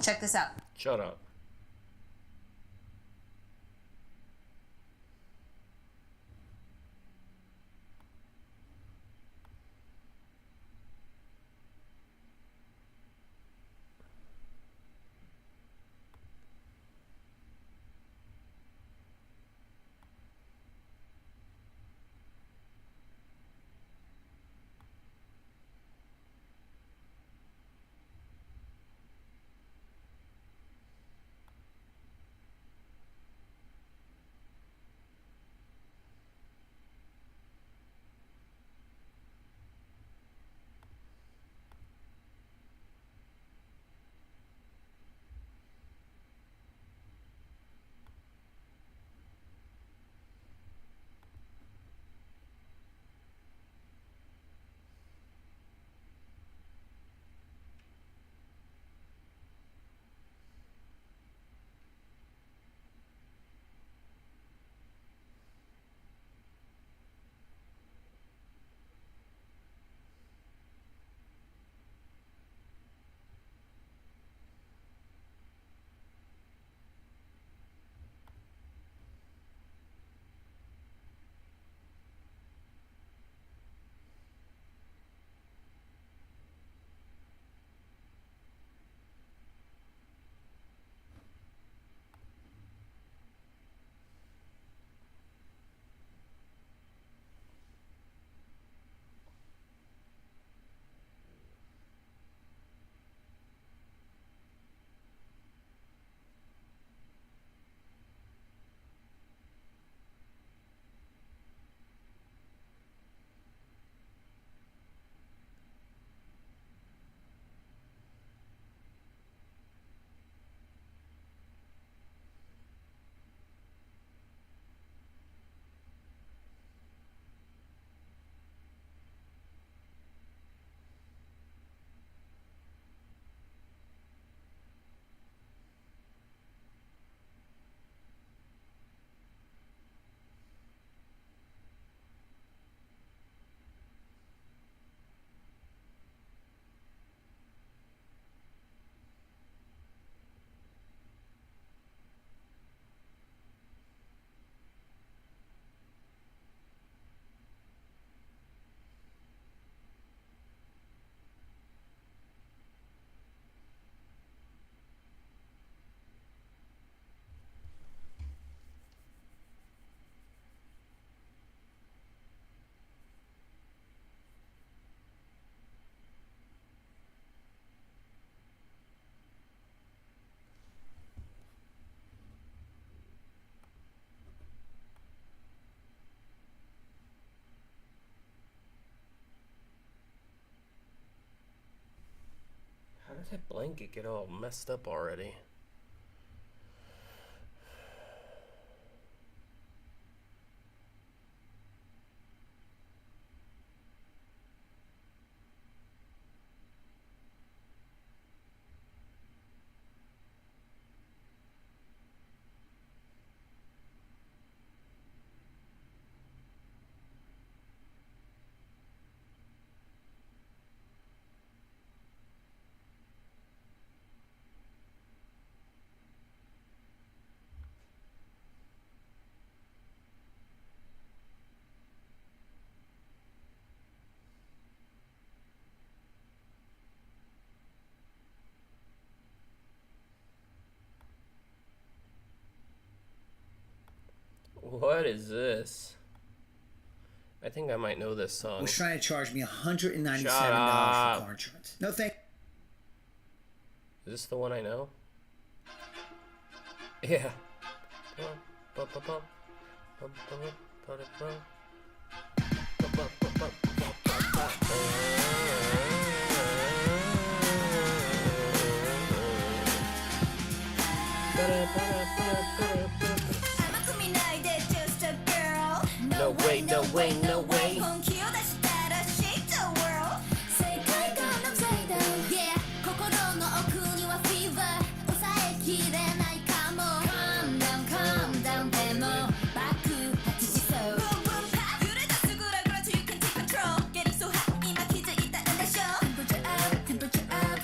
Check this out. Shut up. How did that blanket get all messed up already? What is this? I think I might know this song. Was trying to charge me $197 for car insurance. No thank. Is this the one I know? Yeah. No way, no way, no way. Temperature up.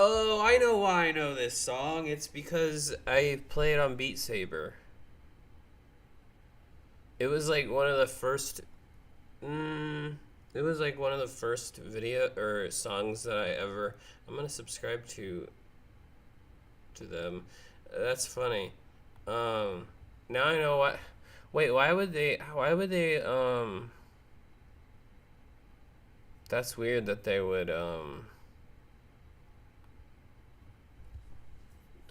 Oh, I know why I know this song. It's because I play it on Beat Saber. It was like one of the first. It was like one of the first video or songs that I ever. I'm gonna subscribe to them. That's funny. Now I know what. Wait, why would they? Why would they? That's weird that they would.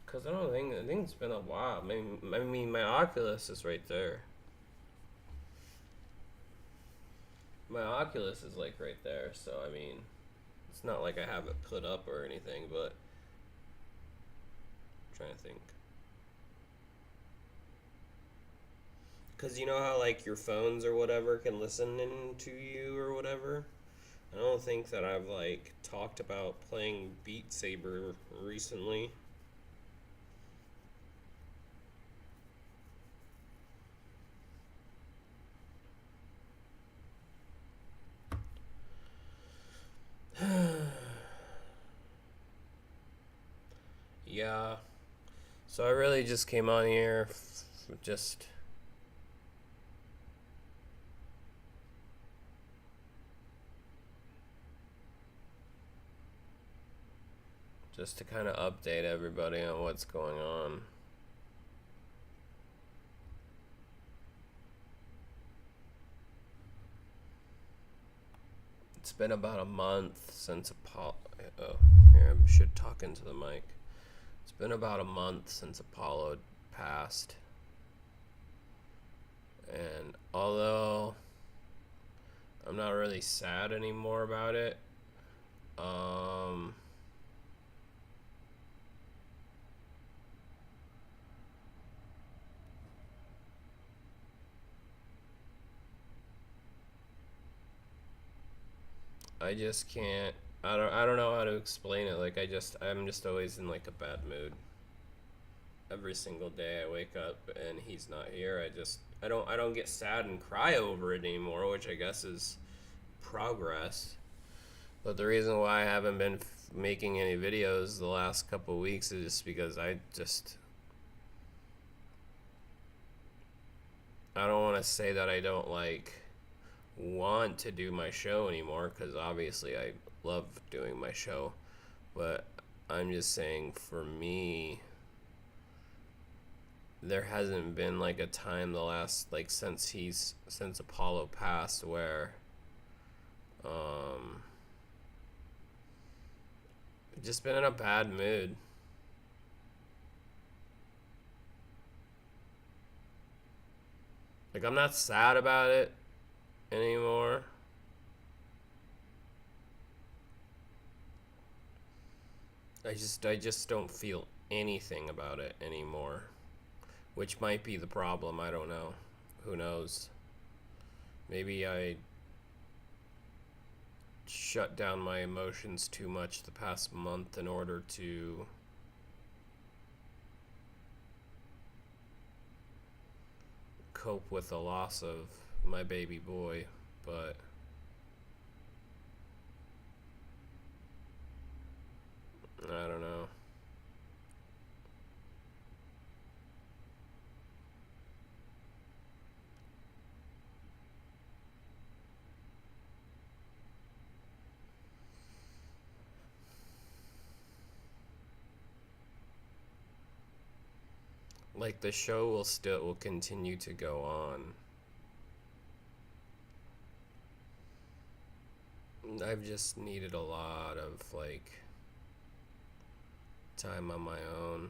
Cause I don't think it's been a while. I mean, my Oculus is right there. My Oculus is like right there, so I mean, it's not like I have it put up or anything, but I'm trying to think. Cause you know how like your phones or whatever can listen in to you or whatever. I don't think that I've like talked about playing Beat Saber recently. Yeah. So I really just came on here just to kind of update everybody on what's going on. It's been about a month since Apollo. Oh, here I should talk into the mic. It's been about a month since Apollo passed. And although I'm not really sad anymore about it, I just can't. I don't know how to explain it. Like I'm just always in like a bad mood. Every single day I wake up and he's not here. I don't get sad and cry over it anymore, which I guess is progress. But the reason why I haven't been making any videos the last couple of weeks is just because I don't want to say that I don't like want to do my show anymore, because obviously I love doing my show, but I'm just saying for me there hasn't been like a time the last like since Apollo passed where just been in a bad mood. Like I'm not sad about it anymore. I just don't feel anything about it anymore, which might be the problem. I don't know. Who knows? Maybe I shut down my emotions too much the past month in order to cope with the loss of my baby boy, but I don't know. Like the show will continue to go on. I've just needed a lot of like time on my own.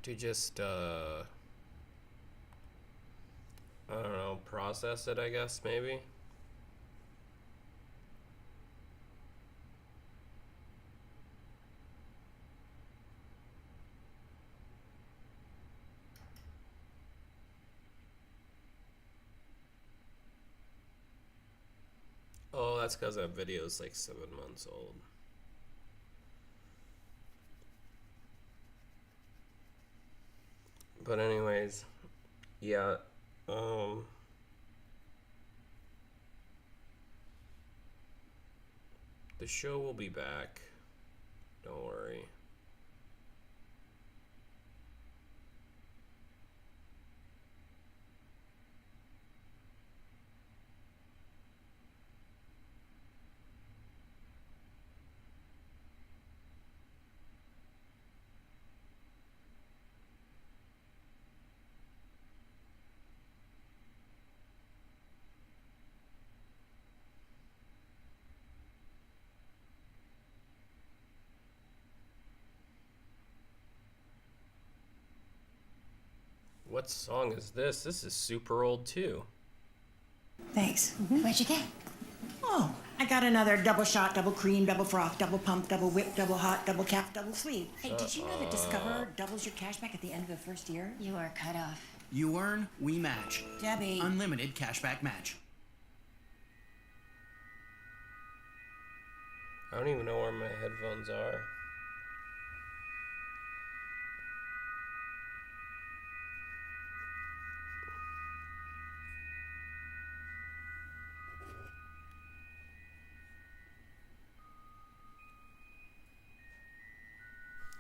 to just I don't know, process it, I guess, maybe. Oh, that's because that video is like 7 months old. But anyways, yeah, the show will be back. Don't worry. What song is this? This is super old too. Thanks. What'd you get? Oh, I got another double shot, double cream, double froth, double pump, double whip, double hot, double cap, double sleeve. Hey, did you know that Discover doubles your cash back at the end of the first year? You are cut off. You earn, we match. Debbie. Unlimited cashback match. I don't even know where my headphones are.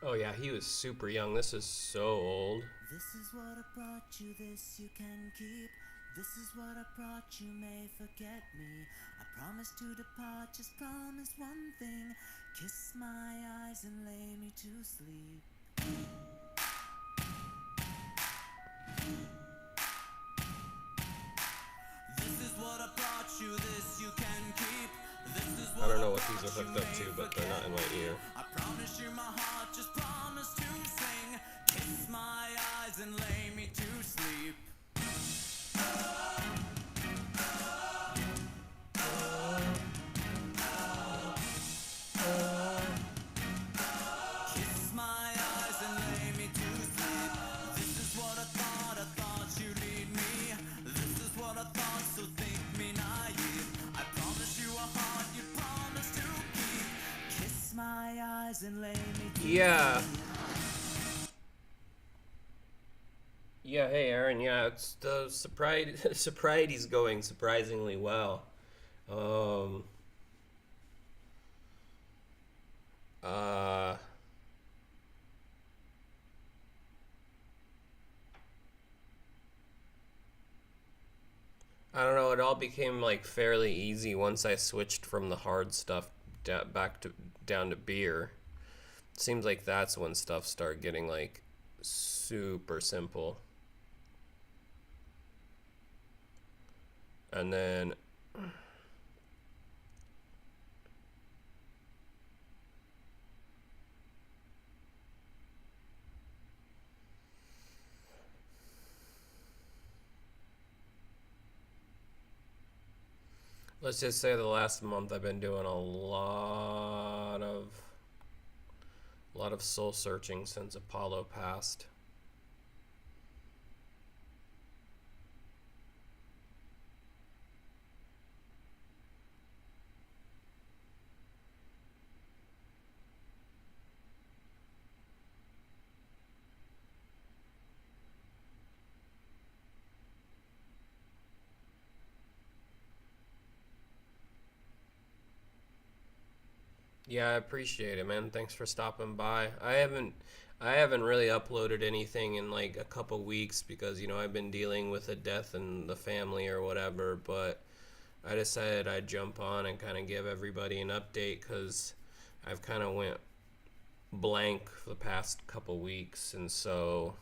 Oh yeah, he was super young. This is so old. This is what I brought you, this you can keep. This is what I brought you, may forget me. I promise to depart, just promise one thing. Kiss my eyes and lay me to sleep. This is what I brought you, this you can keep. This is what I don't know what these are hooked up to, but they're not in my ear. I promise you my heart, just promise to sing. Kiss my eyes and lay me to sleep. Kiss my eyes and lay me to sleep. This is what I thought you'd lead me. This is what I thought, so think me naive. I promise you a heart you promise to keep. Kiss my eyes and lay me to Yeah. Yeah, hey Aaron, yeah, it's the sobriety's going surprisingly well. Uh I don't know, it all became like fairly easy once I switched from the hard stuff down to beer. Seems like that's when stuff started getting like super simple. And then let's just say the last month I've been doing a lot of soul searching since Apollo passed. Yeah, I appreciate it, man. Thanks for stopping by. I haven't really uploaded anything in like a couple weeks because, I've been dealing with a death in the family or whatever, but I decided I'd jump on and kind of give everybody an update cuz I've kind of went blank for the past couple weeks, and so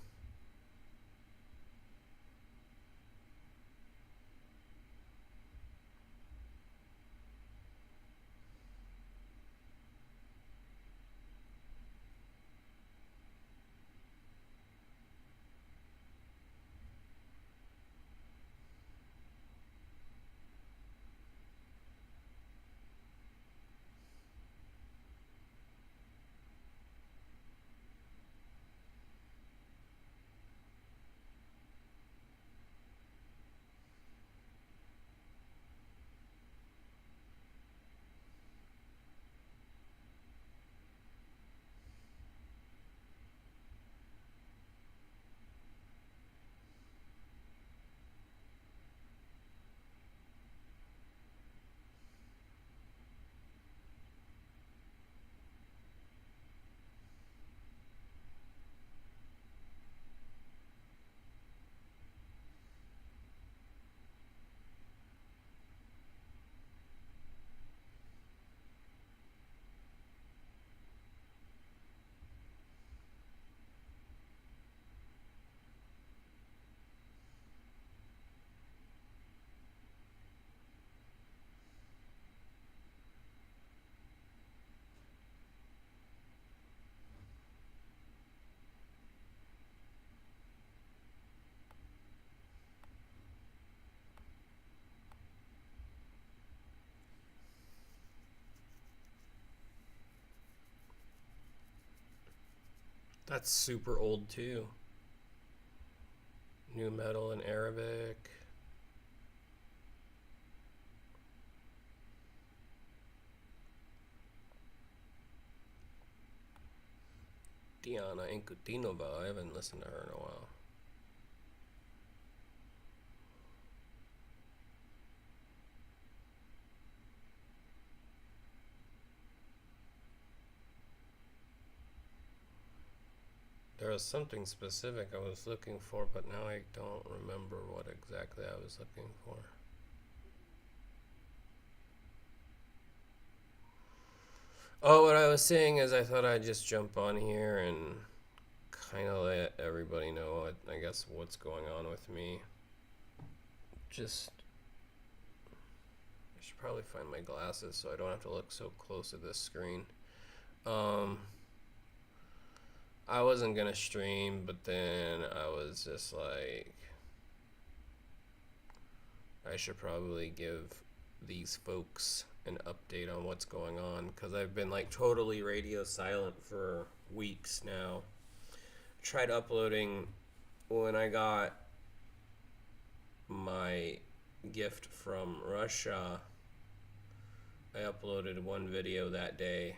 That's super old too. New metal in Arabic. Diana Inkutinova. I haven't listened to her in a while. There was something specific I was looking for, but now I don't remember what exactly I was looking for. Oh, what I was saying is I thought I'd just jump on here and kind of let everybody know what, I guess, what's going on with me. Just, I should probably find my glasses so I don't have to look so close at this screen. I wasn't gonna stream, but then I was just like, I should probably give these folks an update on what's going on, because I've been like totally radio silent for weeks now. Tried uploading when I got my gift from Russia. I uploaded one video that day.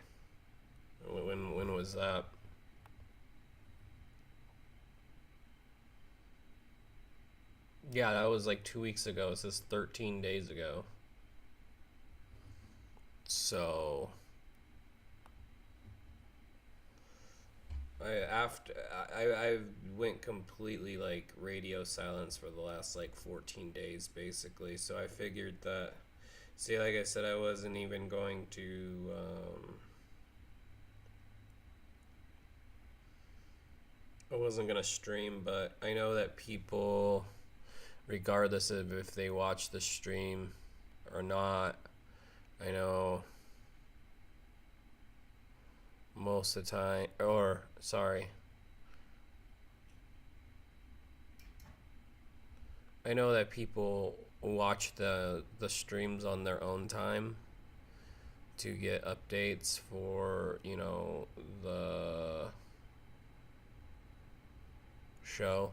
When was that? Yeah, that was like 2 weeks ago. It says 13 days ago. So I went completely like radio silence for the last like 14 days basically. So I figured that, see, like I said, I wasn't even going to I wasn't gonna stream, but I know that people, regardless of if they watch the stream or not, I know most of the time, or sorry, I know that people watch the streams on their own time to get updates for, you know, the show.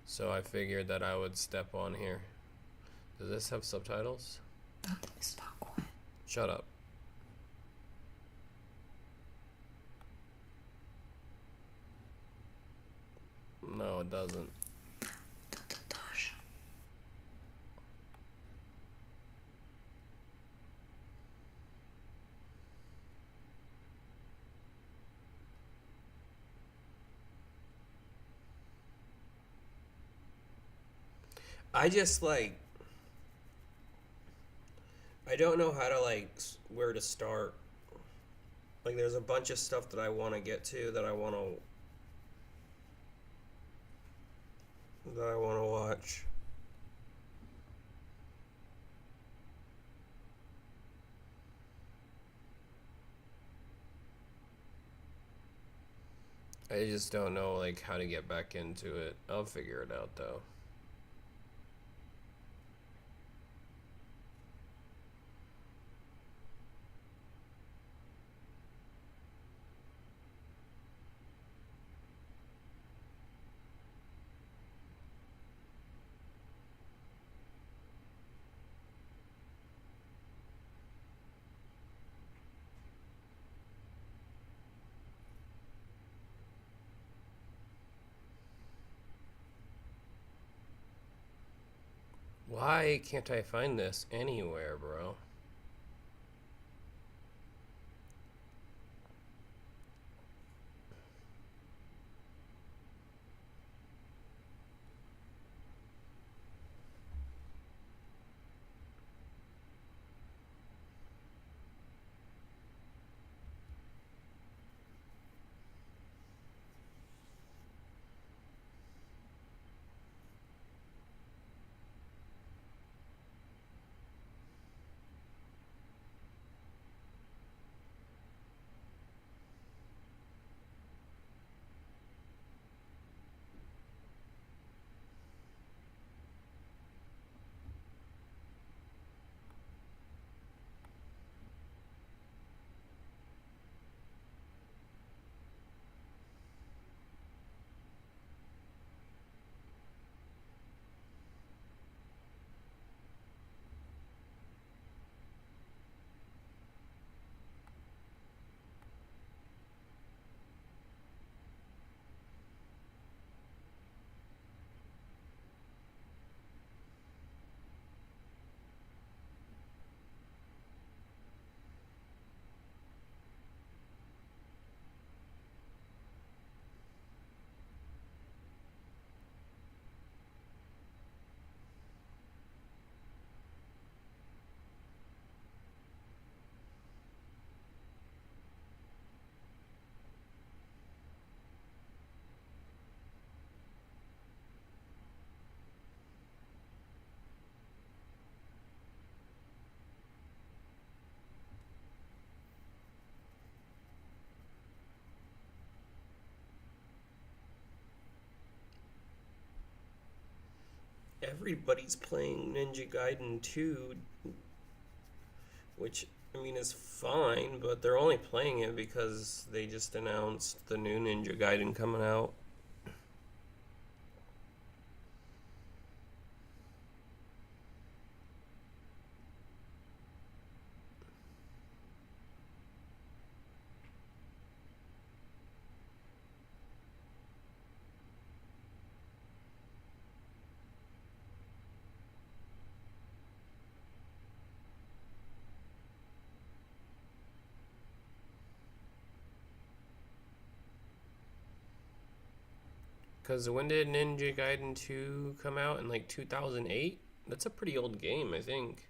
So I figured that I would step on here. Does this have subtitles? Stop quiet. Shut up. No, it doesn't. I just like, I don't know how to like where to start. Like there's a bunch of stuff that I want to get to, that I want to watch. I just don't know like how to get back into it. I'll figure it out though. Why can't I find this anywhere, bro? everybody's playing Ninja Gaiden 2, which, I mean, is fine, but they're only playing it because they just announced the new Ninja Gaiden coming out. Because when did Ninja Gaiden 2 come out? In like 2008? That's a pretty old game, I think.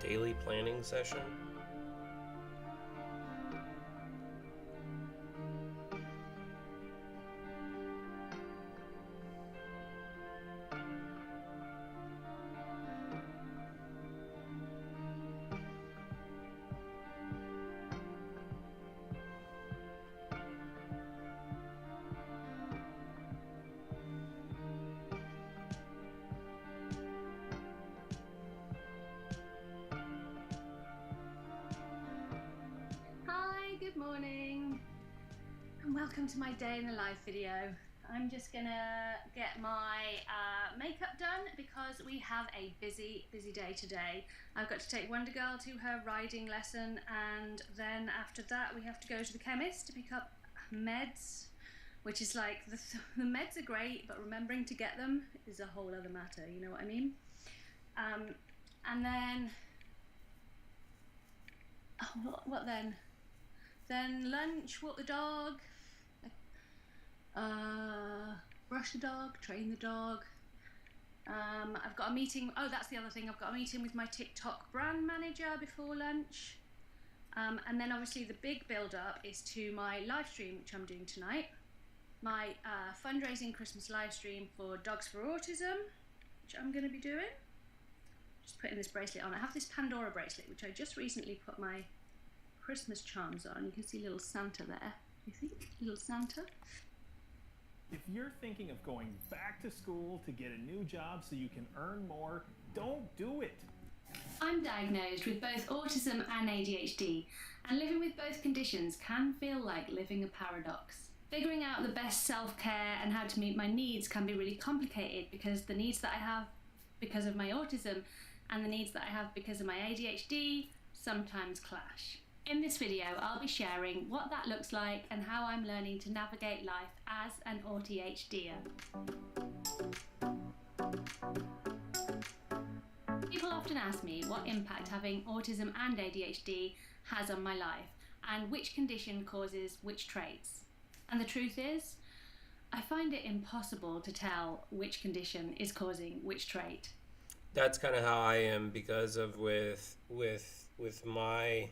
Daily planning session. Good morning and welcome to my day in the life video. I'm just gonna get my makeup done because we have a busy day today. I've got to take Wonder Girl to her riding lesson, and then after that we have to go to the chemist to pick up meds, which is like the meds are great, but remembering to get them is a whole other matter, you know what I mean? And then what then? Then lunch, walk the dog, brush the dog, train the dog. I've got a meeting, oh that's the other thing, I've got a meeting with my TikTok brand manager before lunch. And then obviously the big build up is to my live stream, which I'm doing tonight. My fundraising Christmas live stream for Dogs for Autism, which I'm going to be doing. Just putting this bracelet on. I have this Pandora bracelet, which I just recently put my Christmas charms on. You can see little Santa there, I think, little Santa. If you're thinking of going back to school to get a new job so you can earn more, don't do it. I'm diagnosed with both autism and ADHD, and living with both conditions can feel like living a paradox. Figuring out the best self-care and how to meet my needs can be really complicated because the needs that I have because of my autism and the needs that I have because of my ADHD sometimes clash. In this video, I'll be sharing what that looks like and how I'm learning to navigate life as an ADHDer. People often ask me what impact having autism and ADHD has on my life and which condition causes which traits. And the truth is, I find it impossible to tell which condition is causing which trait. That's kind of how I am because of with my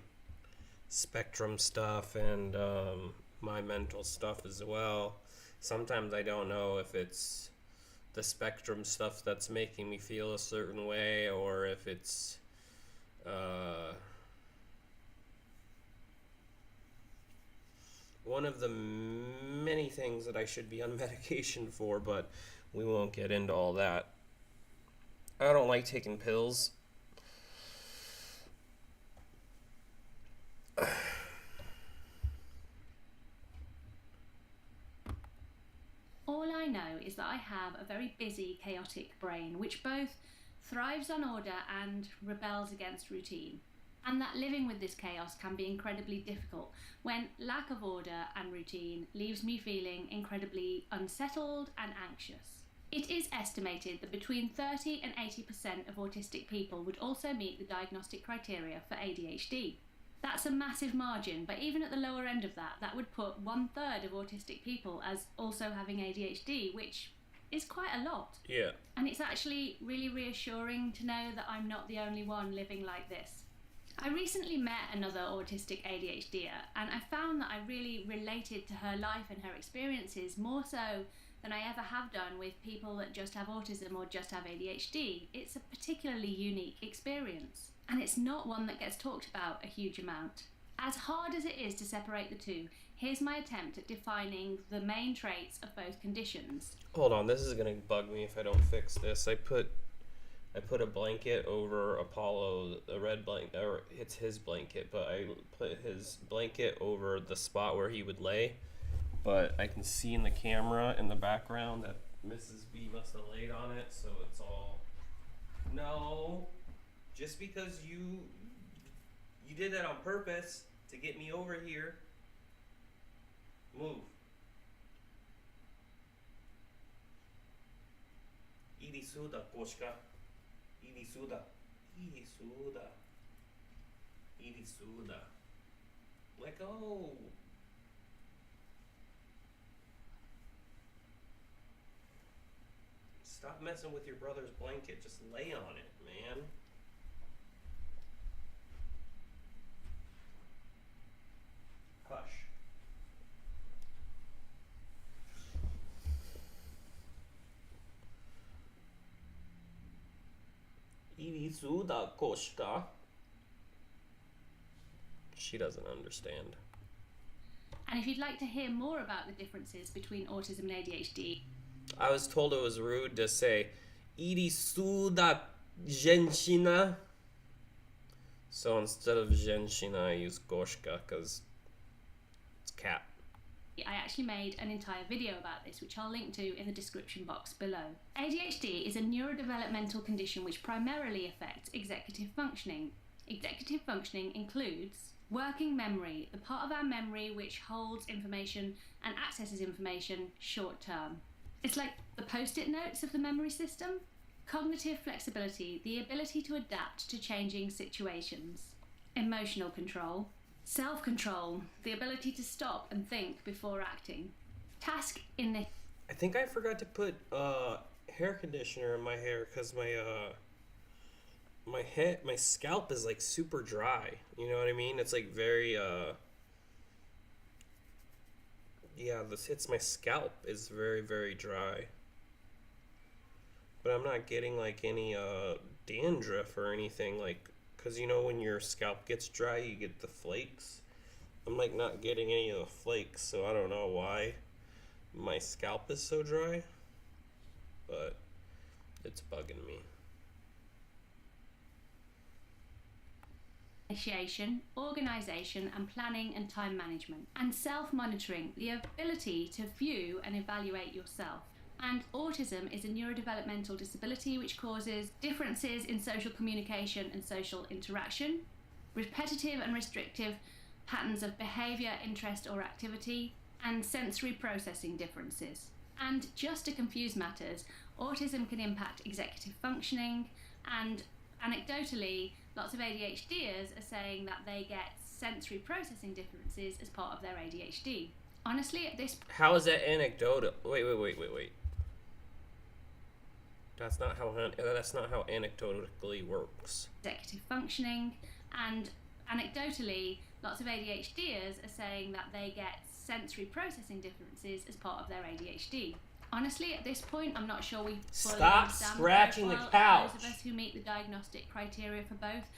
spectrum stuff and my mental stuff as well. Sometimes I don't know if it's the spectrum stuff that's making me feel a certain way, or if it's one of the many things that I should be on medication for, but we won't get into all that. I don't like taking pills. All I know is that I have a very busy, chaotic brain, which both thrives on order and rebels against routine. And that living with this chaos can be incredibly difficult when lack of order and routine leaves me feeling incredibly unsettled and anxious. It is estimated that between 30 and 80% of autistic people would also meet the diagnostic criteria for ADHD. That's a massive margin, but even at the lower end of that, that would put 1/3 of autistic people as also having ADHD, which is quite a lot. Yeah. And it's actually really reassuring to know that I'm not the only one living like this. I recently met another autistic ADHDer, and I found that I really related to her life and her experiences more so than I ever have done with people that just have autism or just have ADHD. It's a particularly unique experience, and it's not one that gets talked about a huge amount. As hard as it is to separate the two, here's my attempt at defining the main traits of both conditions. Hold on, this is gonna bug me if I don't fix this. I put a blanket over Apollo, a red blanket, or it's his blanket, but I put his blanket over the spot where he would lay. But I can see in the camera in the background that Mrs. B must have laid on it, so it's all... No, just because you did that on purpose to get me over here. Move. Irisuda, Koshka. Irisuda. Irisuda. Irisuda. Let go. Stop messing with your brother's blanket. Just lay on it, man. Hush. Irisuda, Koshka. She doesn't understand. And if you'd like to hear more about the differences between autism and ADHD, I was told it was rude to say Irisuda Genshina. So instead of Genshina, I use Goshka because it's cat. I actually made an entire video about this, which I'll link to in the description box below. ADHD is a neurodevelopmental condition which primarily affects executive functioning. Executive functioning includes working memory, the part of our memory which holds information and accesses information short term. It's like the post-it notes of the memory system. Cognitive flexibility, the ability to adapt to changing situations. Emotional control. Self-control, the ability to stop and think before acting. Task in the... I think I forgot to put hair conditioner in my hair because my scalp is like super dry. You know what I mean? It's like very yeah, this hits my scalp is very, very dry. But I'm not getting like any dandruff or anything, like, because you know when your scalp gets dry you get the flakes. I'm like not getting any of the flakes, so I don't know why my scalp is so dry, but it's bugging me. Initiation, organisation and planning and time management. And self-monitoring, the ability to view and evaluate yourself. And autism is a neurodevelopmental disability which causes differences in social communication and social interaction, repetitive and restrictive patterns of behaviour, interest or activity, and sensory processing differences. And just to confuse matters, autism can impact executive functioning, and anecdotally, lots of ADHDers are saying that they get sensory processing differences as part of their ADHD. Honestly, at this... How is that anecdotal? Wait. That's not how anecdotally works. Executive functioning, and anecdotally, lots of ADHDers are saying that they get sensory processing differences as part of their ADHD. Honestly, at this point, I'm not sure we fully Stop understand scratching the profile couch. of those of us who meet the diagnostic criteria for both.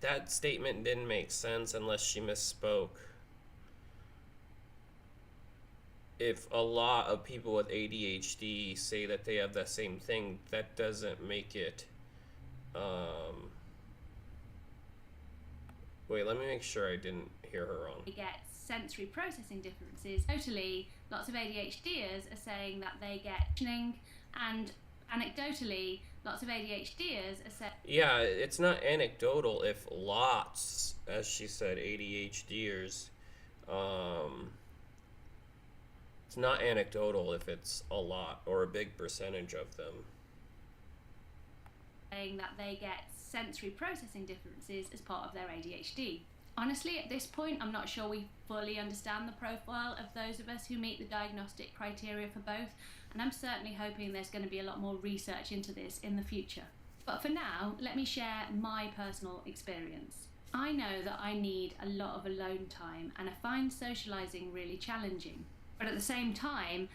That statement didn't make sense unless she misspoke. If a lot of people with ADHD say that they have the same thing, that doesn't make it, wait, let me make sure I didn't hear her wrong. They get sensory processing differences. Totally, lots of ADHDers are saying that they get functioning, and anecdotally, lots of ADHDers are saying Yeah, it's not anecdotal if lots, as she said, ADHDers, it's not anecdotal if it's a lot or a big percentage of them. that they get sensory processing differences as part of their ADHD. Honestly, at this point, I'm not sure we fully understand the profile of those of us who meet the diagnostic criteria for both, and I'm certainly hoping there's going to be a lot more research into this in the future. But for now, let me share my personal experience. I know that I need a lot of alone time, and I find socialising really challenging. But at the same time,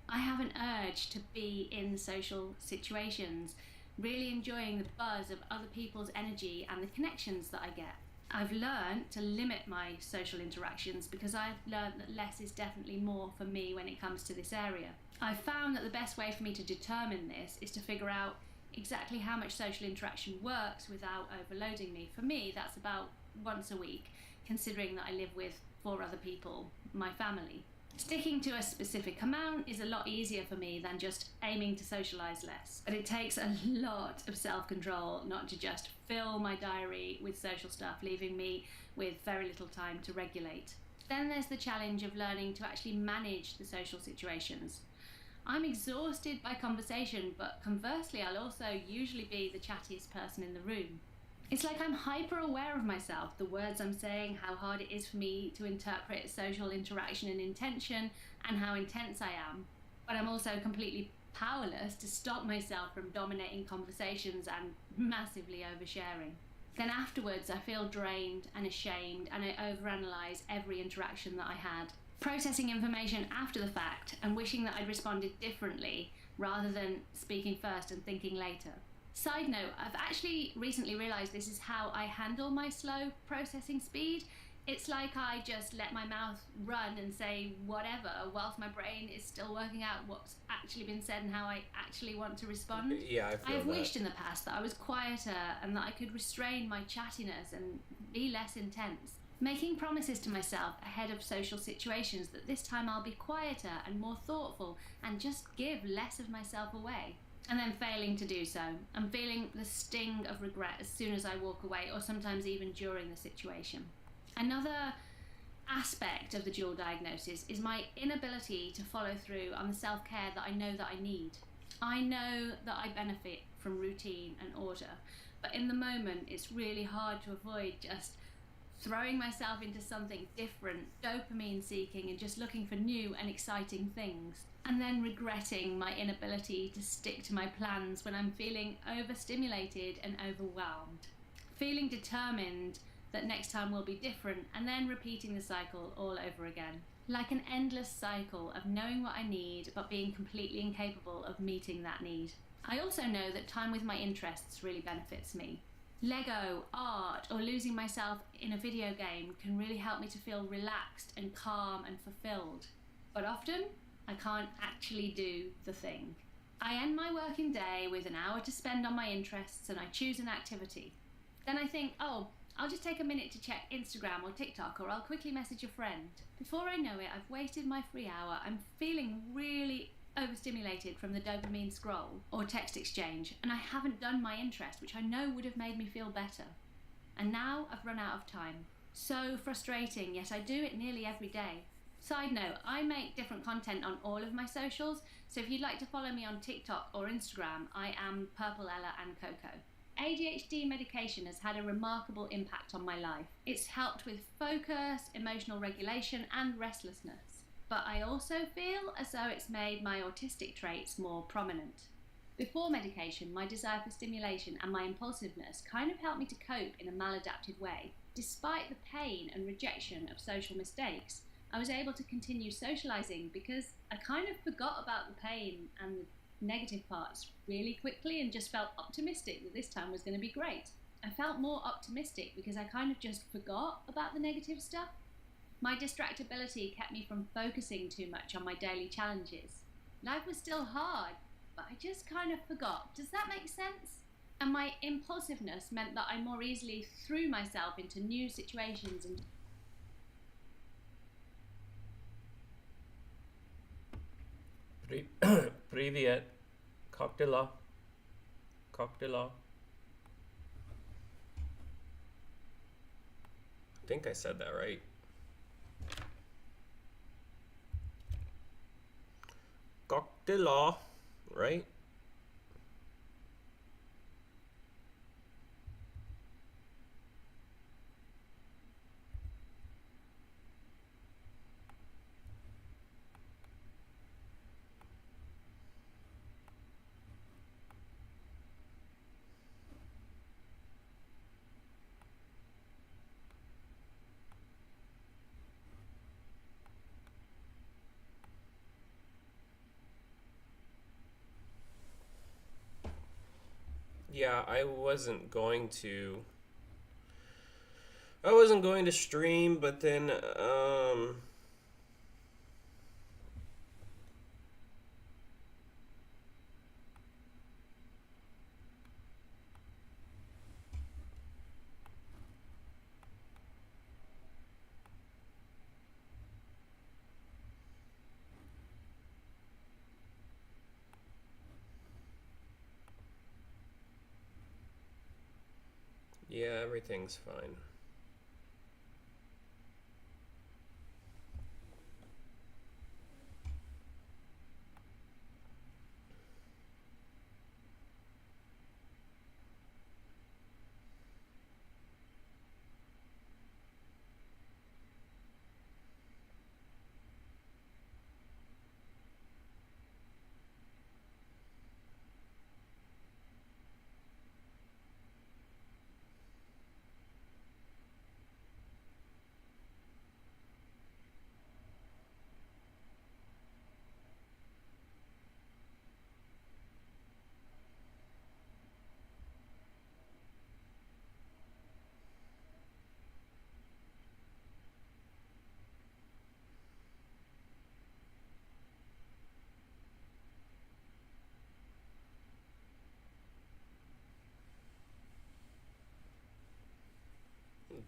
I have an urge to be in social situations, really enjoying the buzz of other people's energy and the connections that I get. I've learned to limit my social interactions because I've learned that less is definitely more for me when it comes to this area. I've found that the best way for me to determine this is to figure out exactly how much social interaction works without overloading me. For me, that's about once a week, considering that I live with 4 other people, my family. Sticking to a specific amount is a lot easier for me than just aiming to socialise less. But it takes a lot of self-control not to just fill my diary with social stuff, leaving me with very little time to regulate. Then there's the challenge of learning to actually manage the social situations. I'm exhausted by conversation, but conversely, I'll also usually be the chattiest person in the room. It's like I'm hyper aware of myself, the words I'm saying, how hard it is for me to interpret social interaction and intention, and how intense I am. But I'm also completely powerless to stop myself from dominating conversations and massively oversharing. Then afterwards, I feel drained and ashamed, and I overanalyze every interaction that I had. Processing information after the fact and wishing that I'd responded differently rather than speaking first and thinking later. Side note, I've actually recently realised this is how I handle my slow processing speed. It's like I just let my mouth run and say whatever whilst my brain is still working out what's actually been said and how I actually want to respond. Yeah, I I feel have that. wished in the past that I was quieter and that I could restrain my chattiness and be less intense. Making promises to myself ahead of social situations that this time I'll be quieter and more thoughtful and just give less of myself away. And then failing to do so. I'm feeling the sting of regret as soon as I walk away, or sometimes even during the situation. Another aspect of the dual diagnosis is my inability to follow through on the self-care that I know that I need. I know that I benefit from routine and order, but in the moment it's really hard to avoid just throwing myself into something different, dopamine seeking and just looking for new and exciting things, and then regretting my inability to stick to my plans when I'm feeling overstimulated and overwhelmed. Feeling determined that next time will be different, and then repeating the cycle all over again. Like an endless cycle of knowing what I need but being completely incapable of meeting that need. I also know that time with my interests really benefits me. Lego, art, or losing myself in a video game can really help me to feel relaxed and calm and fulfilled. But often, I can't actually do the thing. I end my working day with an hour to spend on my interests and I choose an activity. Then I think, oh, I'll just take a minute to check Instagram or TikTok, or I'll quickly message a friend. Before I know it, I've wasted my free hour. I'm feeling really overstimulated from the dopamine scroll or text exchange, and I haven't done my interest, which I know would have made me feel better. And now I've run out of time. So frustrating, yet I do it nearly every day. Side note, I make different content on all of my socials, so if you'd like to follow me on TikTok or Instagram, I am Purple Ella and Coco. ADHD medication has had a remarkable impact on my life. It's helped with focus, emotional regulation and restlessness. But I also feel as though it's made my autistic traits more prominent. Before medication, my desire for stimulation and my impulsiveness kind of helped me to cope in a maladaptive way. Despite the pain and rejection of social mistakes, I was able to continue socializing because I kind of forgot about the pain and the negative parts really quickly and just felt optimistic that this time was going to be great. I felt more optimistic because I kind of just forgot about the negative stuff. My distractibility kept me from focusing too much on my daily challenges. Life was still hard, but I just kind of forgot. Does that make sense? And my impulsiveness meant that I more easily threw myself into new situations and Привет. Как дела? Как дела? I think I said that right. Как дела? Right? Yeah, I wasn't going to stream, but then yeah, everything's fine.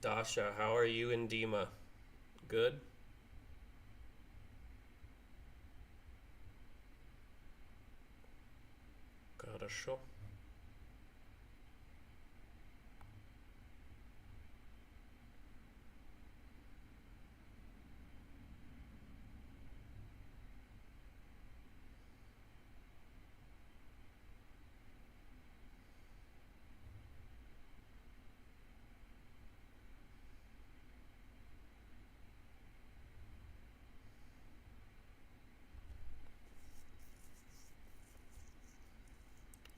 Dasha, how are you and Dima? Good? Хорошо.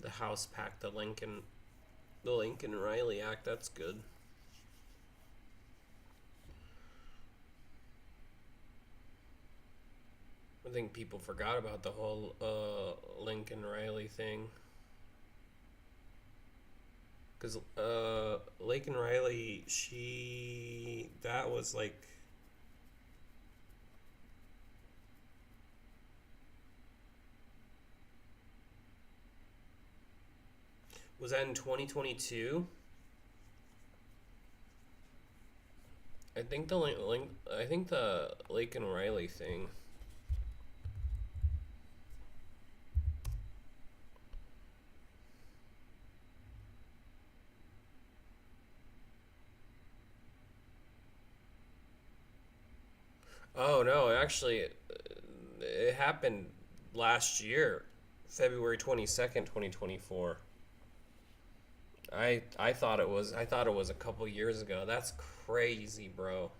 The House packed the Lincoln Riley Act. That's good. I think people forgot about the whole Lincoln Riley thing. Because Lincoln Riley, that was like, was that in 2022? I think the Lincoln Riley thing. Oh no, actually, it happened last year, February 22nd, 2024. I thought it was a couple years ago. That's crazy, bro.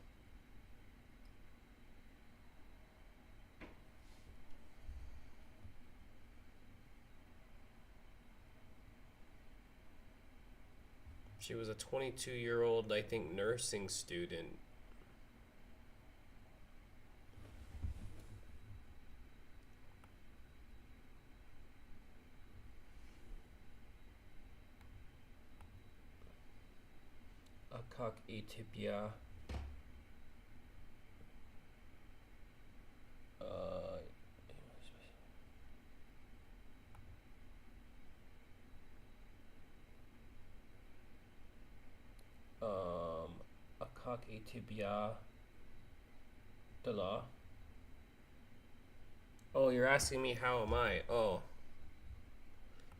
She was a 22-year-old, I think, nursing student. Как и тебя. А как и тебя дела? Oh, you're asking me how am I? Oh.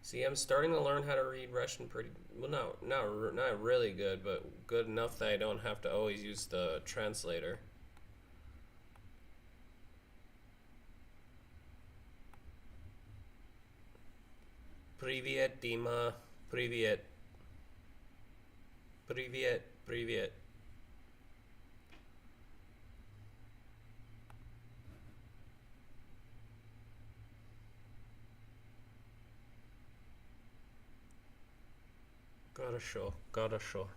See, I'm starting to learn how to read Russian pretty well. Not really good, but good enough that I don't have to always use the translator. Привет, Dima. Привет. Привет, привет. Хорошо, хорошо.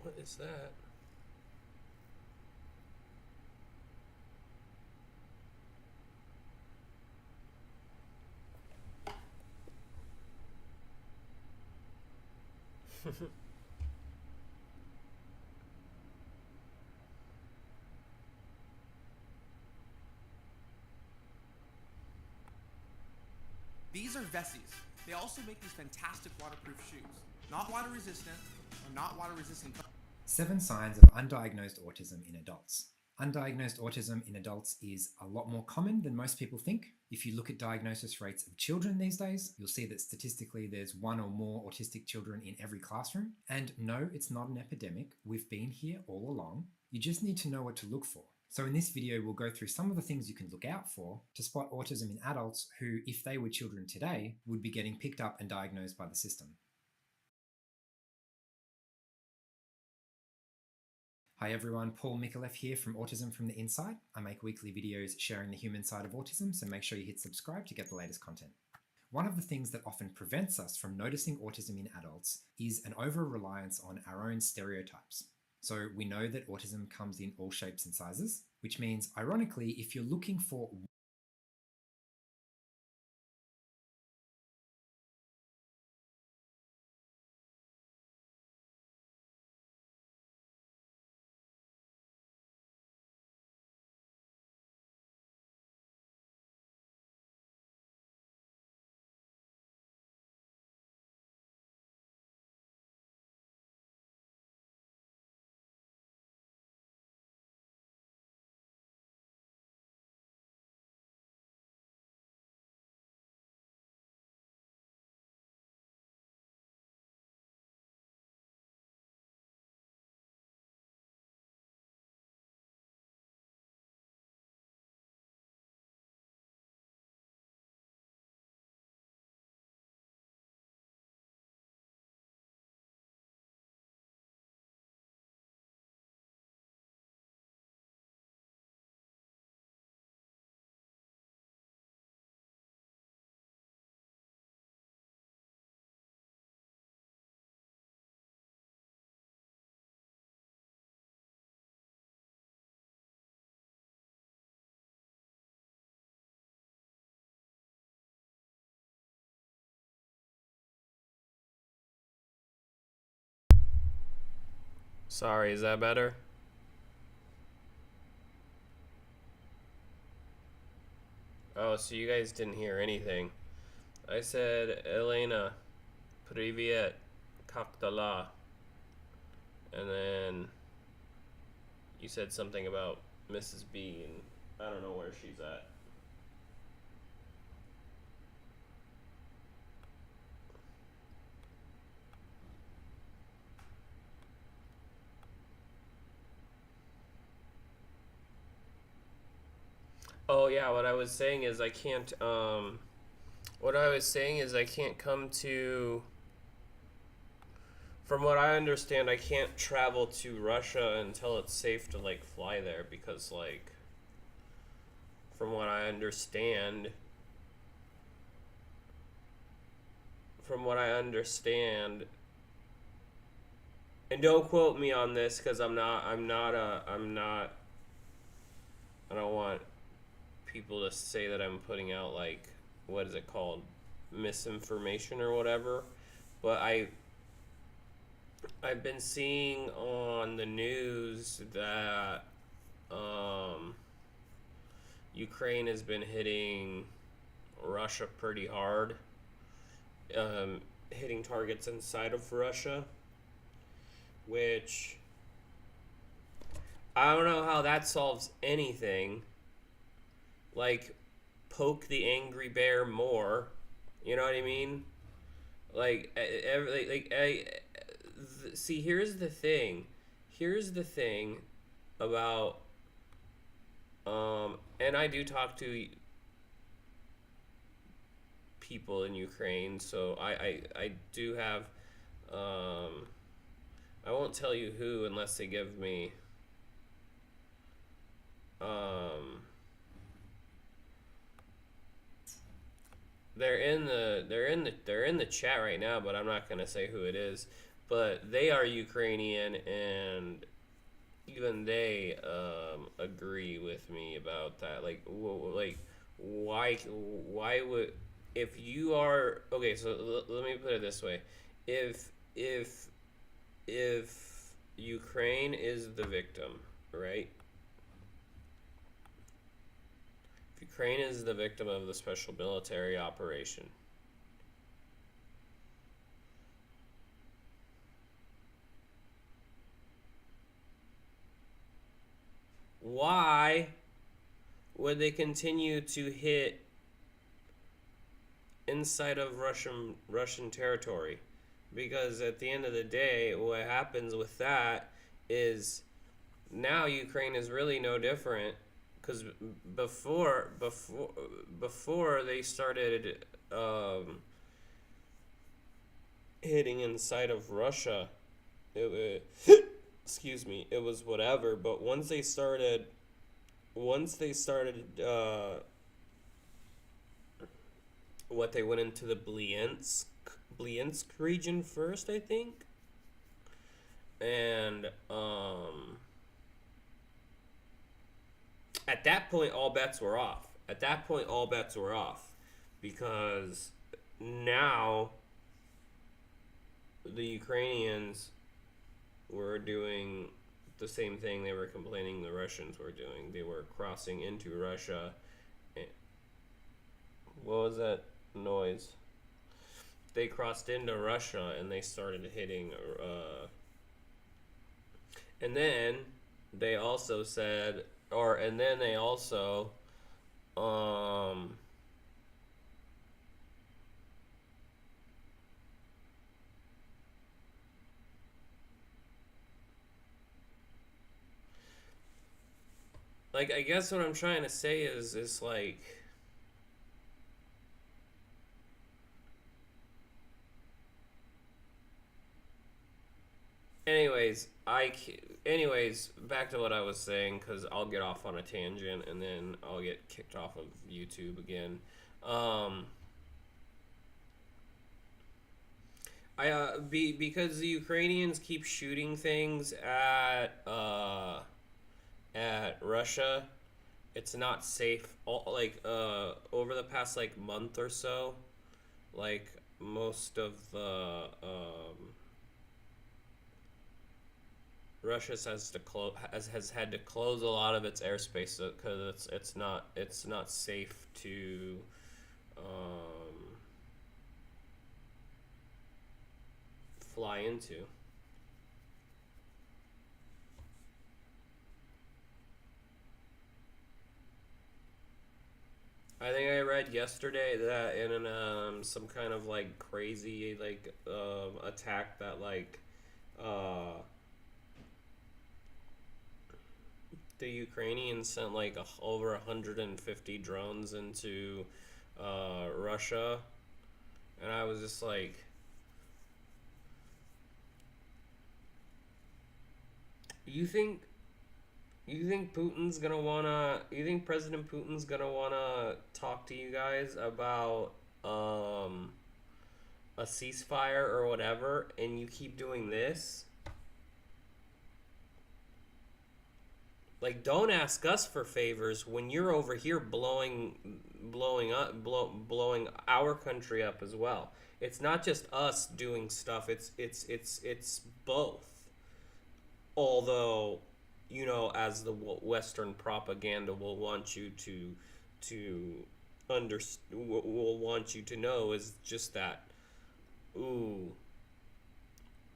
What is that? These are Vessies. They also make these fantastic waterproof shoes. Not water resistant, or not water resistant. 7 signs of undiagnosed autism in adults. Undiagnosed autism in adults is a lot more common than most people think. If you look at diagnosis rates of children these days, you'll see that statistically there's 1 or more autistic children in every classroom. And no, it's not an epidemic. We've been here all along. You just need to know what to look for. So in this video, we'll go through some of the things you can look out for to spot autism in adults who, if they were children today, would be getting picked up and diagnosed by the system. Hi everyone, Paul Mikolev here from Autism from the Inside. I make weekly videos sharing the human side of autism, so make sure you hit subscribe to get the latest content. One of the things that often prevents us from noticing autism in adults is an over-reliance on our own stereotypes. So we know that autism comes in all shapes and sizes, which means, ironically, if you're looking for Sorry, is that better? Oh, so you guys didn't hear anything. I said, Elena, привет, как дела? And then you said something about Mrs. B, and I don't know where she's at. Oh yeah, what I was saying is I can't what I was saying is I can't come to, from what I understand, I can't travel to Russia until it's safe to like fly there, because like from what I understand and don't quote me on this because I don't want people to say that I'm putting out like, what is it called, misinformation or whatever, but I've been seeing on the news that Ukraine has been hitting Russia pretty hard, hitting targets inside of Russia, which I don't know how that solves anything. Like, poke the angry bear more. You know what I mean? Like, see, here's the thing. Here's the thing about, and I do talk to people in Ukraine, so I do have, I won't tell you who unless they give me, they're in the chat right now, but I'm not gonna say who it is. But they are Ukrainian, and even they agree with me about that. Like, why would, if you are okay? So let me put it this way: if Ukraine is the victim, right? Ukraine is the victim of the special military operation. Why would they continue to hit inside of Russian territory? Because at the end of the day, what happens with that is now Ukraine is really no different. Because before they started hitting inside of Russia, excuse me, it was whatever. But once they started, what, they went into the Bryansk region first, I think, and at that point, all bets were off. Because now the Ukrainians were doing the same thing they were complaining the Russians were doing. They were crossing into Russia. What was that noise? They crossed into Russia and they started hitting. And then they also said, and then they also, like, I guess what I'm trying to say is like, anyways, back to what I was saying, because I'll get off on a tangent and then I'll get kicked off of YouTube again. Because the Ukrainians keep shooting things at Russia, it's not safe. Over the past like month or so, like most of the Russia has had to close a lot of its airspace because it's not safe to fly into. I think I read yesterday that in some kind of like crazy like attack that like the Ukrainians sent like over 150 drones into Russia, and I was just like, you think Putin's gonna wanna? You think President Putin's gonna wanna talk to you guys about a ceasefire or whatever, and you keep doing this? Like, don't ask us for favors when you're over here blowing our country up as well. It's not just us doing stuff. It's both. Although, you know, as the Western propaganda will want you will want you to know is just that, ooh,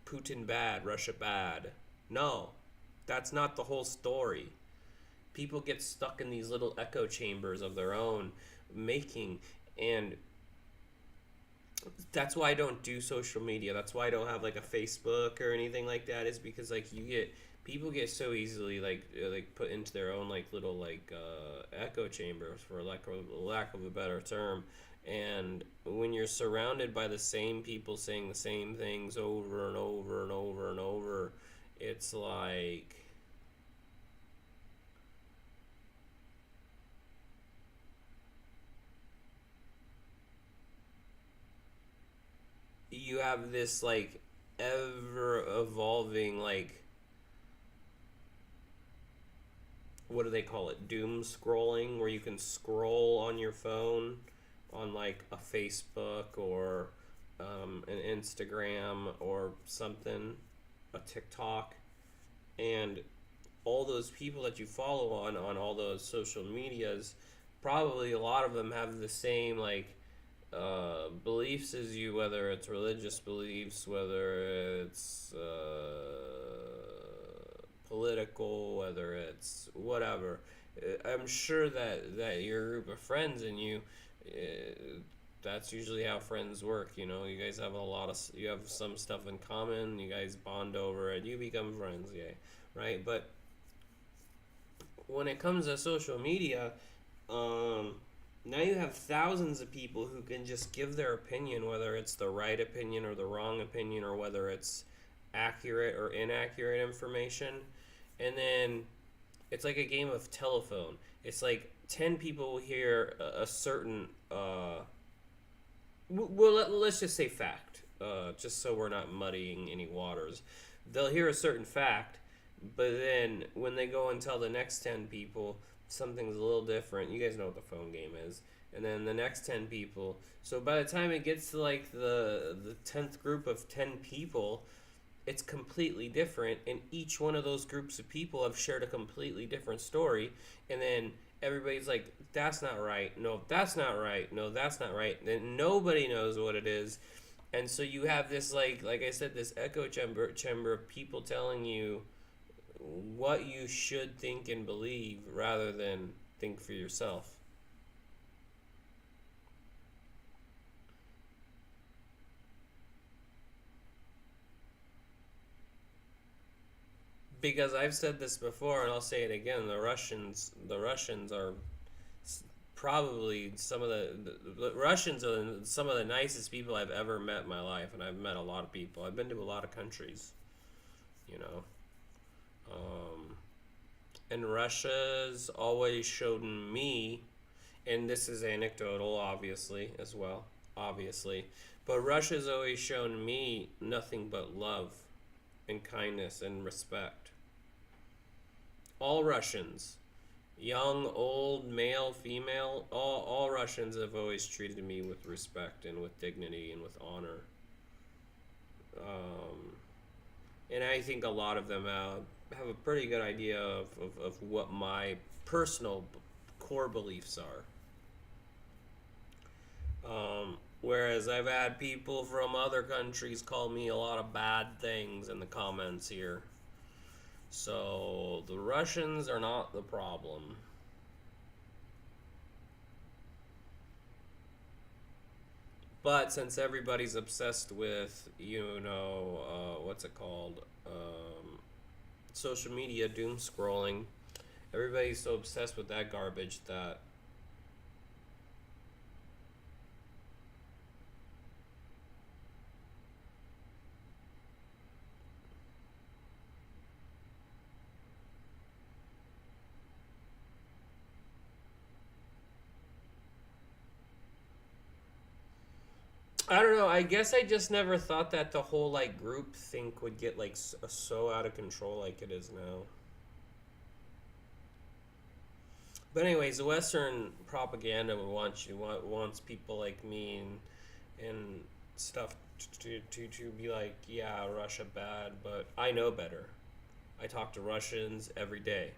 Putin bad, Russia bad. No, that's not the whole story. People get stuck in these little echo chambers of their own making, and that's why I don't do social media. That's why I don't have like a Facebook or anything like that, is because like people get so easily like put into their own like little like echo chambers, for lack of a better term. And when you're surrounded by the same people saying the same things over and over and over and over, it's like, you have this like ever evolving like, what do they call it, doom scrolling, where you can scroll on your phone on like a Facebook or an Instagram or something, a TikTok, and all those people that you follow on all those social medias, probably a lot of them have the same like beliefs as you, whether it's religious beliefs, whether it's political, whether it's whatever. I'm sure that your group of friends and you, that's usually how friends work. You know, you guys have you have some stuff in common, you guys bond over it, you become friends, yeah, right? But when it comes to social media, now you have thousands of people who can just give their opinion, whether it's the right opinion or the wrong opinion, or whether it's accurate or inaccurate information. And then it's like a game of telephone. It's like 10 people will hear a certain, let's just say fact, just so we're not muddying any waters. They'll hear a certain fact, but then when they go and tell the next 10 people, something's a little different. You guys know what the phone game is. And then the next 10 people. So by the time it gets to like the 10th group of 10 people, it's completely different. And each one of those groups of people have shared a completely different story. And then everybody's like, that's not right. No, that's not right. No, that's not right. Then nobody knows what it is. And so you have this like I said, this echo chamber of people telling you what you should think and believe rather than think for yourself. Because I've said this before and I'll say it again, the Russians are probably some of the Russians are some of the nicest people I've ever met in my life, and I've met a lot of people. I've been to a lot of countries, you know. And Russia's always showed me, and this is anecdotal, obviously, as well, obviously, but Russia's always shown me nothing but love and kindness and respect. All Russians, young, old, male, female, all Russians have always treated me with respect and with dignity and with honor. And I think a lot of them have a pretty good idea of what my personal core beliefs are. Whereas I've had people from other countries call me a lot of bad things in the comments here. So the Russians are not the problem. But since everybody's obsessed with, what's it called? Social media, doom scrolling, everybody's so obsessed with that garbage that I don't know. I guess I just never thought that the whole like group think would get like so out of control like it is now. But anyways, the Western propaganda would wants people like me and stuff to be like, yeah, Russia bad, but I know better. I talk to Russians every day.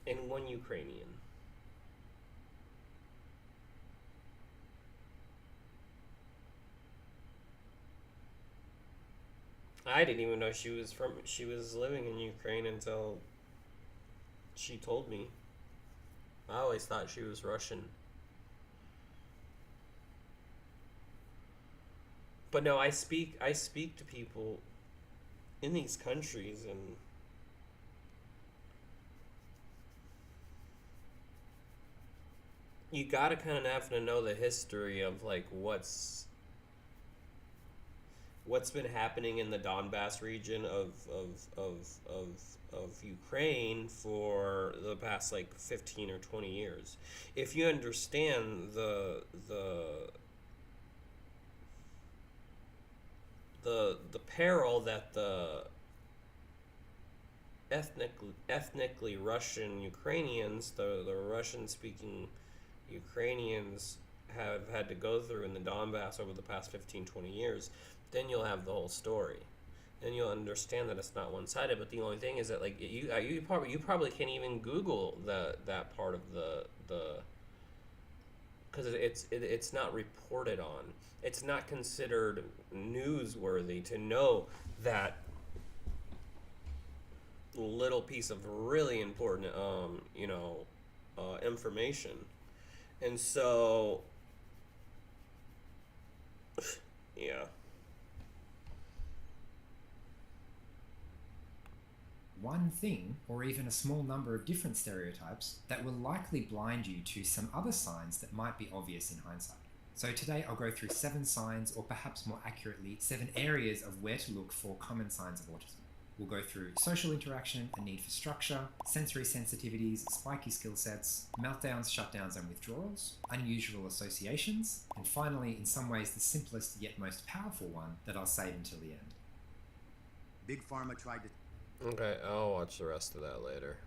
And one Ukrainian. I didn't even know she was living in Ukraine until she told me. I always thought she was Russian. But no, I speak to people in these countries, and you gotta kind of have to know the history of like what's been happening in the Donbass region of Ukraine for the past like 15 or 20 years. If you understand the peril that the ethnically Russian Ukrainians, the Russian speaking Ukrainians have had to go through in the Donbass over the past 15, 20 years, then you'll have the whole story. Then you'll understand that it's not one-sided. But the only thing is that like you probably can't even Google that part of the because it's not reported on. It's not considered newsworthy to know that little piece of really important information. And so yeah. One thing, or even a small number of different stereotypes, that will likely blind you to some other signs that might be obvious in hindsight. So today I'll go through 7 signs, or perhaps more accurately, 7 areas of where to look for common signs of autism. We'll go through social interaction, a need for structure, sensory sensitivities, spiky skill sets, meltdowns, shutdowns and withdrawals, unusual associations, and finally, in some ways, the simplest yet most powerful one that I'll save until the end. Big Pharma tried to... Okay, I'll watch the rest of that later.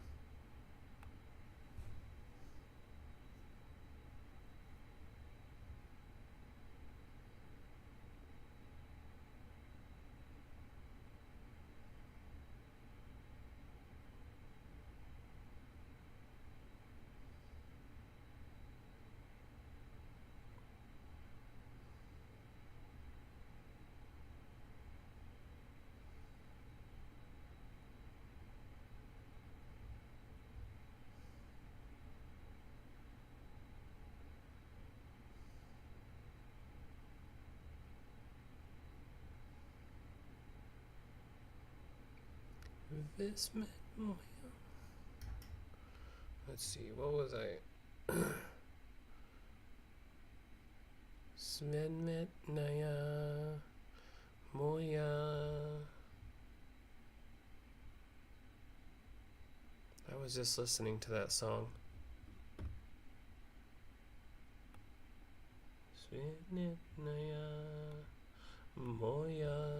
Let's see, what was I? Smedmet Naya Moya. I was just listening to that song. Smedmet Naya Moya.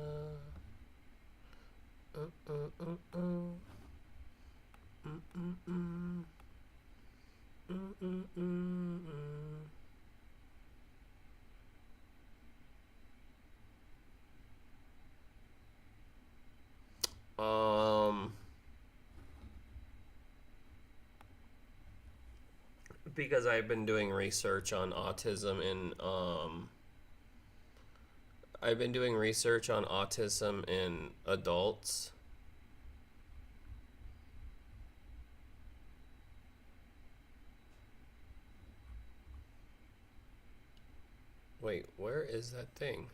Because I've been doing research on autism in, in, adults. And, 'cause it's, it's not reported on. It's not considered newsworthy to know that little piece of really important information. And so I've been doing research on autism in adults. Wait, where is that thing?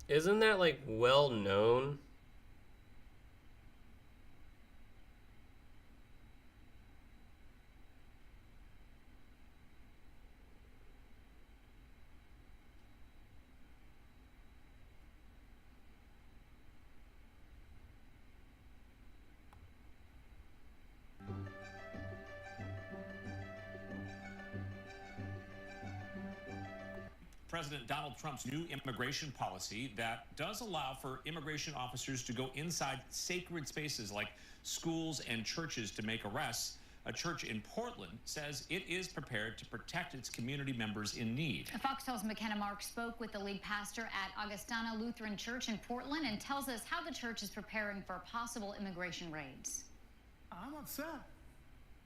Isn't that like well known? President Donald Trump's new immigration policy that does allow for immigration officers to go inside sacred spaces like schools and churches to make arrests. A church in Portland says it is prepared to protect its community members in need. Foxtel's McKenna Mark spoke with the lead pastor at Augustana Lutheran Church in Portland and tells us how the church is preparing for possible immigration raids. I'm upset,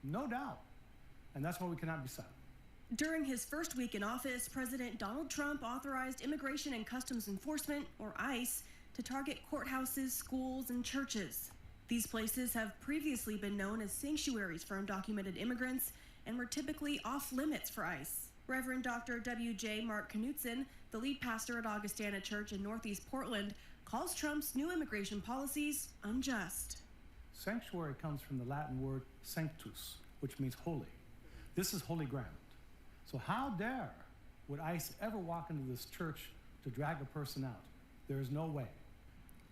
no doubt, and that's why we cannot be silent. During his first week in office, President Donald Trump authorized Immigration and Customs Enforcement, or ICE, to target courthouses, schools, and churches. These places have previously been known as sanctuaries for undocumented immigrants and were typically off limits for ICE. Reverend Dr. W.J. Mark Knutson, the lead pastor at Augustana Church in Northeast Portland, calls Trump's new immigration policies unjust. Sanctuary comes from the Latin word sanctus, which means holy. This is holy ground. So how dare would ICE ever walk into this church to drag a person out? There is no way.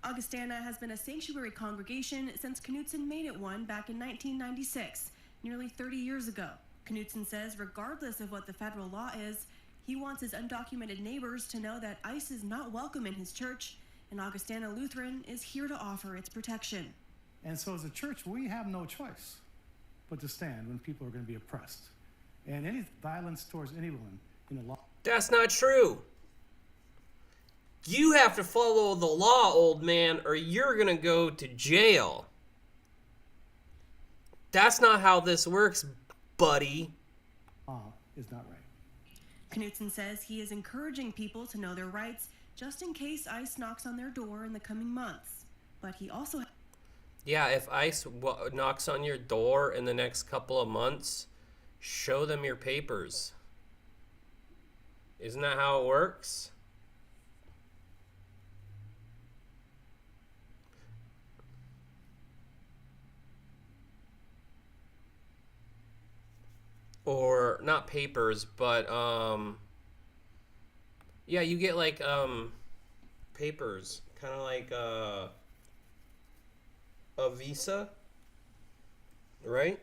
Augustana has been a sanctuary congregation since Knutson made it one back in 1996, nearly 30 years ago. Knutson says regardless of what the federal law is, he wants his undocumented neighbors to know that ICE is not welcome in his church, and Augustana Lutheran is here to offer its protection. And so as a church, we have no choice but to stand when people are going to be oppressed. And any violence towards anyone in the law. That's not true. You have to follow the law, old man, or you're gonna go to jail. That's not how this works, buddy. Is not right. Knutson says he is encouraging people to know their rights just in case ICE knocks on their door in the coming months. But he also... Yeah, if ICE knocks on your door in the next couple of months, show them your papers. Isn't that how it works? Or not papers, but yeah, you get like papers, kind of like a visa, right?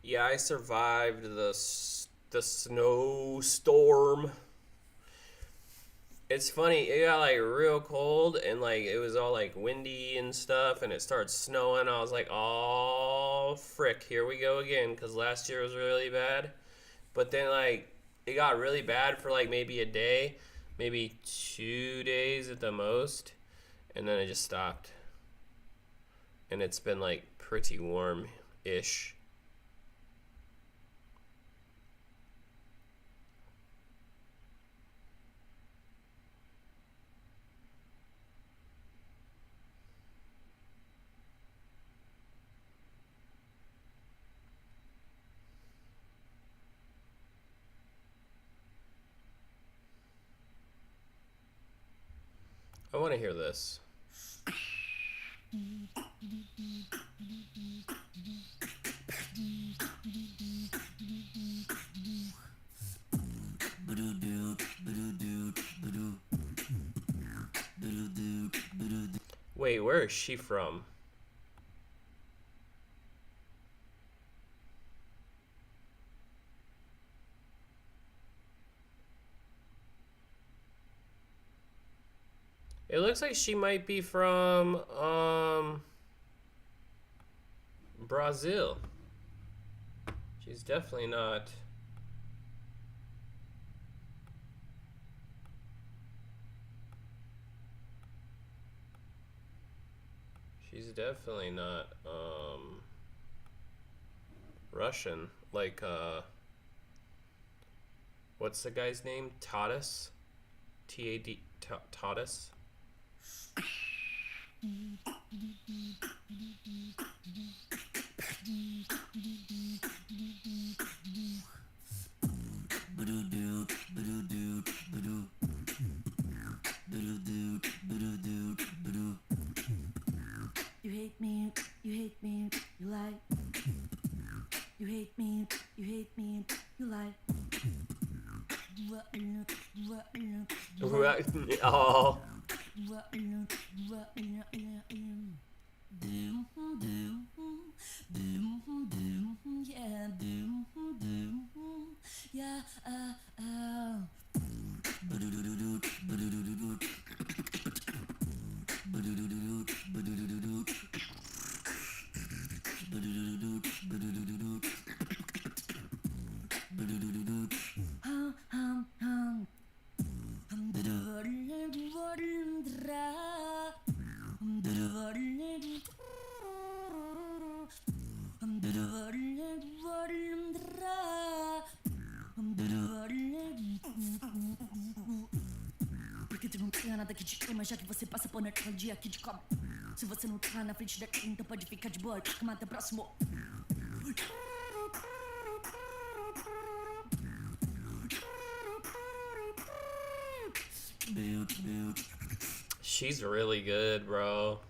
Yeah, I survived the snowstorm. It's funny, it got like real cold and like it was all like windy and stuff and it started snowing. I was like, oh frick, here we go again, because last year was really bad. But then like it got really bad for like maybe a day, maybe 2 days at the most, and then it just stopped. And it's been like pretty warm-ish. want to hear this. Wait, where is she from? It looks like she might be from Brazil. She's definitely not. She's definitely not Russian. Like what's the guy's name? Tadas? T-A-D Tadas? You hate me, you hate me, you lie. You hate me, you hate me, you lie. Oh. Yeah, Porque tu não tem nada que te queima, já que você passa por naquele dia que te come. Se você não tá na frente daqui, então pode ficar de boa, fica até o próximo. She's really good, bro.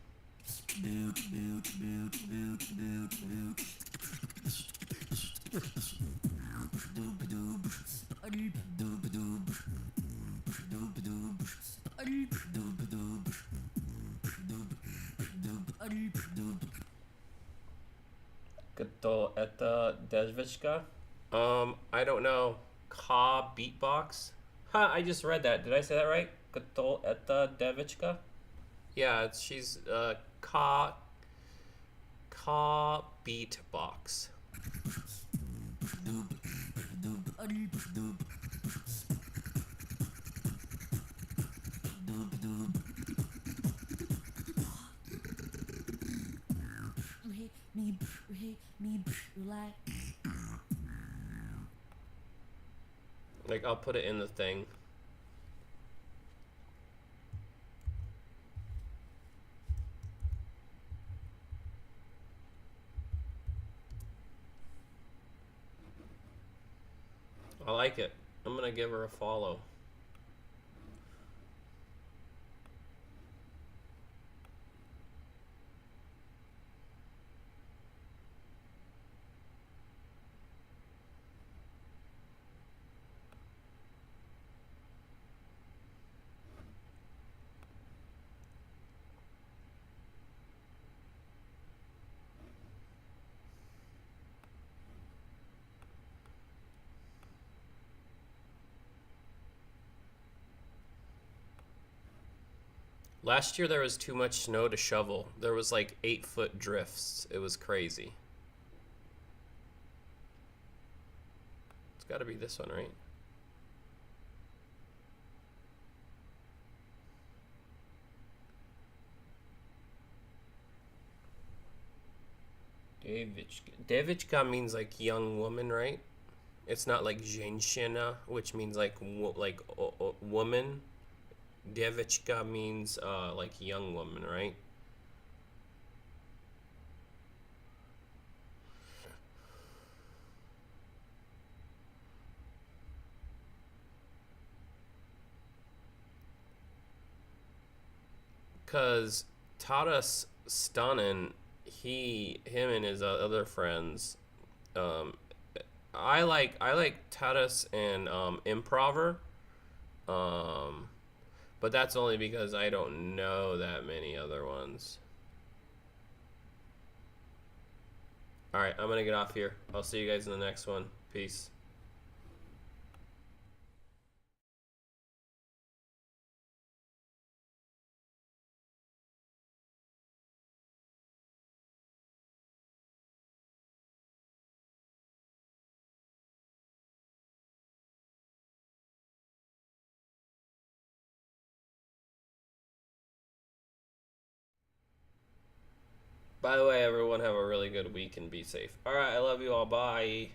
Кто это девочка? I don't know. Ka beatbox? Ha, I just read that. Did I say that right? Кто это девочка? Yeah, she's Ka beatbox. Like, I'll put it in the thing. I like it. I'm gonna give her a follow. Last year there was too much snow to shovel. There was like 8-foot drifts. It was crazy. It's gotta be this one, right? Devichka. Devichka means like young woman, right? It's not like женщина, which means like woman. Devichka means like young woman, right? Cause Tadas Stunnin, him and his other friends, I like Tadas and Improver, but that's only because I don't know that many other ones. All right, I'm gonna get off here. I'll see you guys in the next one. Peace. By the way, everyone, have a really good week and be safe. All right, I love you all. Bye.